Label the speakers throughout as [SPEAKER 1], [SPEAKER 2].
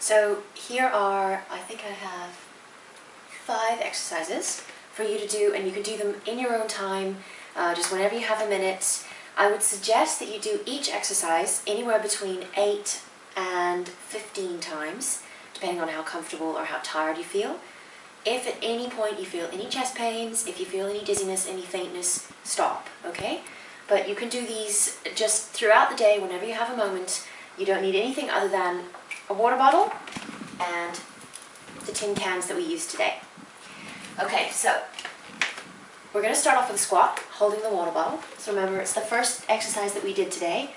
[SPEAKER 1] So here are, I think I have 5 exercises for you to do, and you can do them in your own time, just whenever you have a minute. I would suggest that you do each exercise anywhere between 8 and 15 times, depending on how comfortable or how tired you feel. If at any point you feel any chest pains, if you feel any dizziness, any faintness, stop, okay? But you can do these just throughout the day, whenever you have a moment. You don't need anything other than a water bottle and the tin cans that we used today. Okay, so we're going to start off with a squat, holding the water bottle. So remember, it's the first exercise that we did today.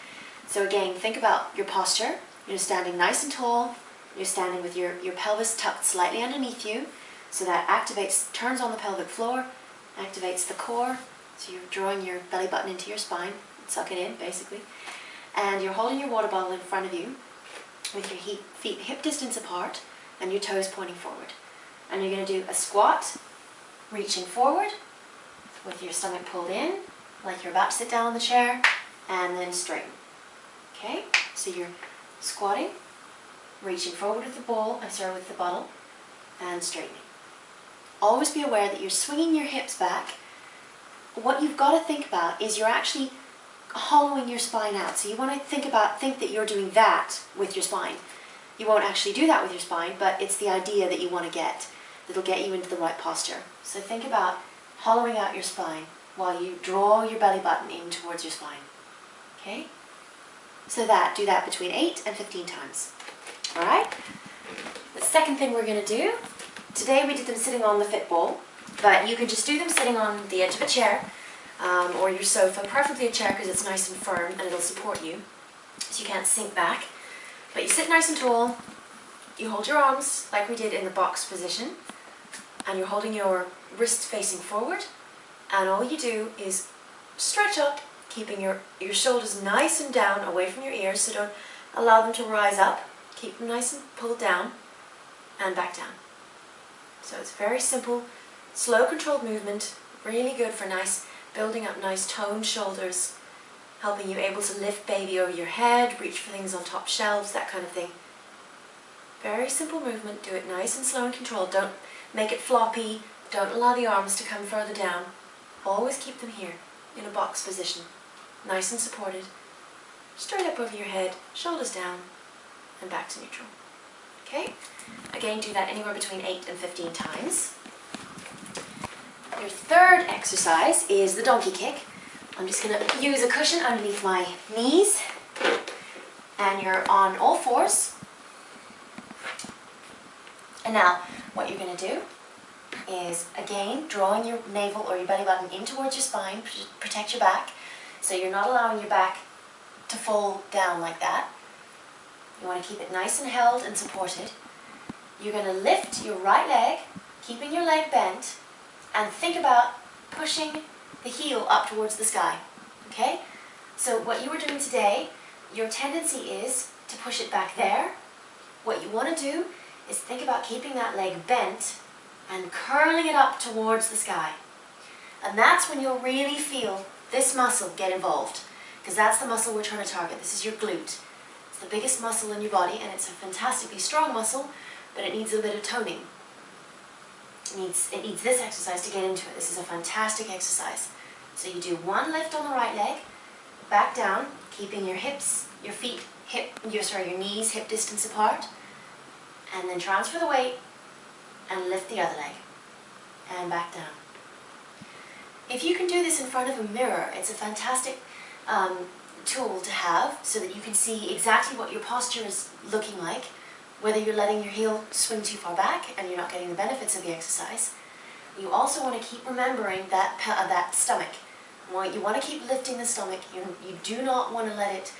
[SPEAKER 1] So again, think about your posture. You're standing nice and tall. You're standing with your pelvis tucked slightly underneath you. So that activates, turns on the pelvic floor, activates the core. So you're drawing your belly button into your spine, suck it in basically. And you're holding your water bottle in front of you with your feet hip distance apart and your toes pointing forward. And you're going to do a squat, reaching forward with your stomach pulled in, like you're about to sit down on the chair, and then straighten. Okay? So you're squatting, reaching forward with the with the bottle, and straightening. Always be aware that you're swinging your hips back. What you've got to think about is you're actually hollowing your spine out. So you want to think that you're doing that with your spine. You won't actually do that with your spine, but it's the idea that you want to get that'll get you into the right posture. So think about hollowing out your spine while you draw your belly button in towards your spine. Okay? So do that between 8 and 15 times. Alright? The second thing we're going to do, today we did them sitting on the fit ball, but you can just do them sitting on the edge of a chair or your sofa, preferably a chair because it's nice and firm and it'll support you so you can't sink back. But you sit nice and tall, you hold your arms like we did in the box position, and you're holding your wrists facing forward, and all you do is stretch up, keeping your shoulders nice and down away from your ears, so don't allow them to rise up. Keep them nice and pulled down and back down. So it's very simple, slow controlled movement, really good for building up nice toned shoulders, helping you able to lift baby over your head, reach for things on top shelves, that kind of thing. Very simple movement, do it nice and slow and controlled. Don't make it floppy, don't allow the arms to come further down. Always keep them here in a box position, nice and supported. Straight up over your head, shoulders down, and back to neutral. Okay? Again, do that anywhere between 8 and 15 times. Your third exercise is the donkey kick. I'm just going to use a cushion underneath my knees, and you're on all fours. And now, what you're going to do is, again, drawing your navel or your belly button in towards your spine, protect your back, so you're not allowing your back to fall down like that. You want to keep it nice and held and supported. You're going to lift your right leg, keeping your leg bent, and think about pushing the heel up towards the sky. Okay? So what you were doing today, your tendency is to push it back there. What you want to do is think about keeping that leg bent and curling it up towards the sky. And that's when you'll really feel this muscle get involved, because that's the muscle we're trying to target. This is your glute. It's the biggest muscle in your body, and it's a fantastically strong muscle, but it needs a bit of toning. It needs this exercise to get into it. This is a fantastic exercise. So you do one lift on the right leg, back down, keeping your knees hip distance apart, and then transfer the weight and lift the other leg and back down. If you can do this in front of a mirror, it's a fantastic tool to have so that you can see exactly what your posture is looking like, whether you're letting your heel swing too far back and you're not getting the benefits of the exercise. You also want to keep remembering that stomach. You want to keep lifting the stomach. You do not want to let it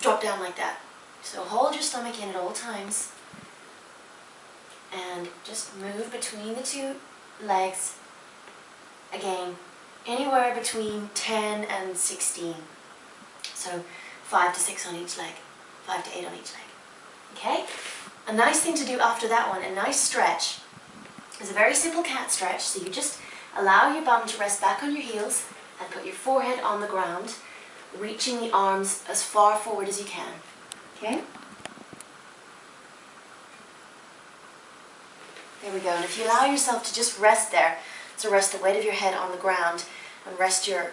[SPEAKER 1] drop down like that. So hold your stomach in at all times and just move between the two legs. Again, anywhere between 10 and 16. So 5 to 6 on each leg, 5 to 8 on each leg. Okay? A nice thing to do after that one, a nice stretch, is a very simple cat stretch. So you just allow your bum to rest back on your heels and put your forehead on the ground, reaching the arms as far forward as you can. Okay? There we go. And if you allow yourself to just rest there, so rest the weight of your head on the ground and rest your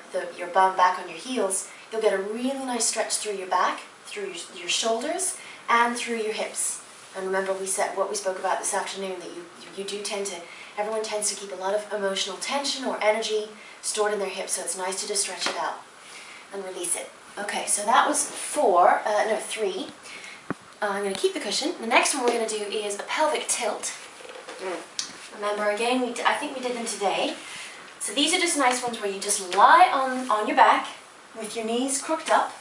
[SPEAKER 1] bum back on your heels, you'll get a really nice stretch through your back, through your shoulders, and through your hips. And remember, we said what we spoke about this afternoon, that you do tend to, everyone tends to keep a lot of emotional tension or energy stored in their hips, so it's nice to just stretch it out and release it. Okay, so that was 3. I'm going to keep the cushion. The next one we're going to do is a pelvic tilt. Remember, again, I think we did them today. So these are just nice ones where you just lie on your back with your knees crooked up.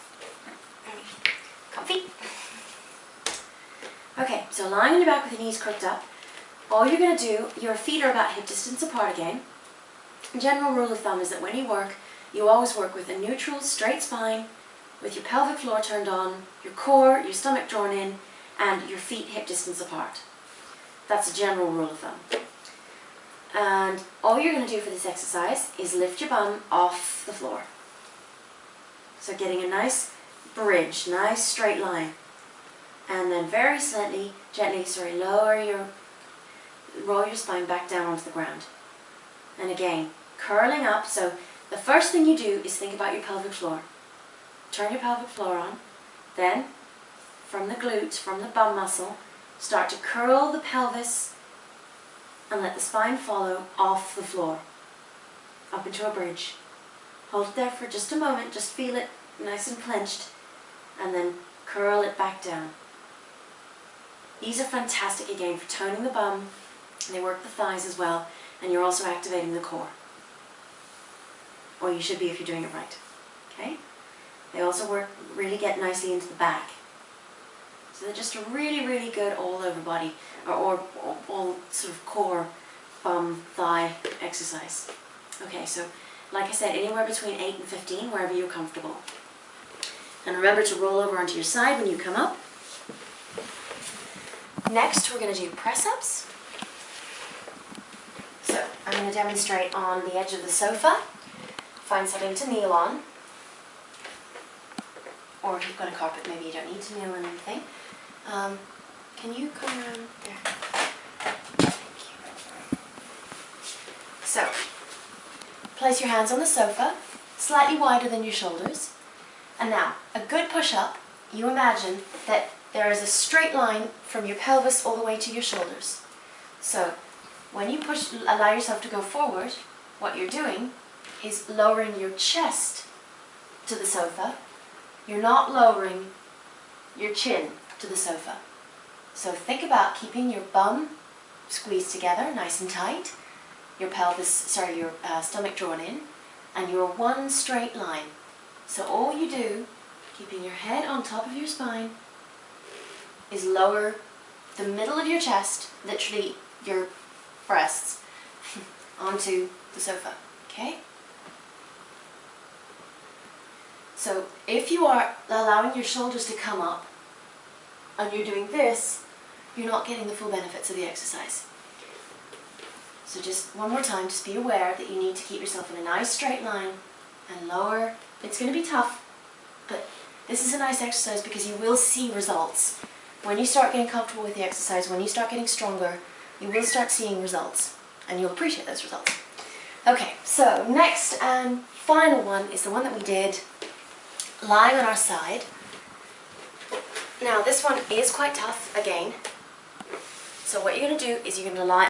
[SPEAKER 1] Comfy. Okay, so lying on your back with your knees crooked up. All you're going to do, your feet are about hip distance apart again. General rule of thumb is that when you work, you always work with a neutral, straight spine, with your pelvic floor turned on, your core, your stomach drawn in, and your feet hip distance apart. That's a general rule of thumb. And all you're going to do for this exercise is lift your bum off the floor. So getting a nice bridge, nice straight line. And then very gently, roll your spine back down onto the ground. And again, curling up. So the first thing you do is think about your pelvic floor. Turn your pelvic floor on. Then, from the glutes, from the bum muscle, start to curl the pelvis and let the spine follow off the floor, up into a bridge. Hold it there for just a moment, just feel it nice and clenched, and then curl it back down. These are fantastic again for toning the bum, and they work the thighs as well, and you're also activating the core. Or you should be if you're doing it right. Okay? They also really get nicely into the back. So they're just a really, really good all-over body, or all sort of core, bum, thigh exercise. Okay, so like I said, anywhere between 8 and 15, wherever you're comfortable. And remember to roll over onto your side when you come up. Next, we're going to do press-ups. So I'm going to demonstrate on the edge of the sofa. Find something to kneel on. Or if you've got a carpet, maybe you don't need to kneel on anything. Can you come around there? Thank you. So, place your hands on the sofa, slightly wider than your shoulders. And now, a good push-up, you imagine that there is a straight line from your pelvis all the way to your shoulders. So, when you allow yourself to go forward, what you're doing is lowering your chest to the sofa. You're not lowering your chin to the sofa. So think about keeping your bum squeezed together, nice and tight, your stomach drawn in, and your one straight line. So all you do, keeping your head on top of your spine, is lower the middle of your chest, literally your breasts, onto the sofa, okay? So if you are allowing your shoulders to come up and you're doing this, you're not getting the full benefits of the exercise. So just one more time, just be aware that you need to keep yourself in a nice straight line and lower. It's going to be tough, but this is a nice exercise because you will see results. When you start getting comfortable with the exercise, when you start getting stronger, you will start seeing results and you'll appreciate those results. Okay, so next and final one is the one that we did lying on our side. Now this one is quite tough again. So what you're going to do is you're going to lie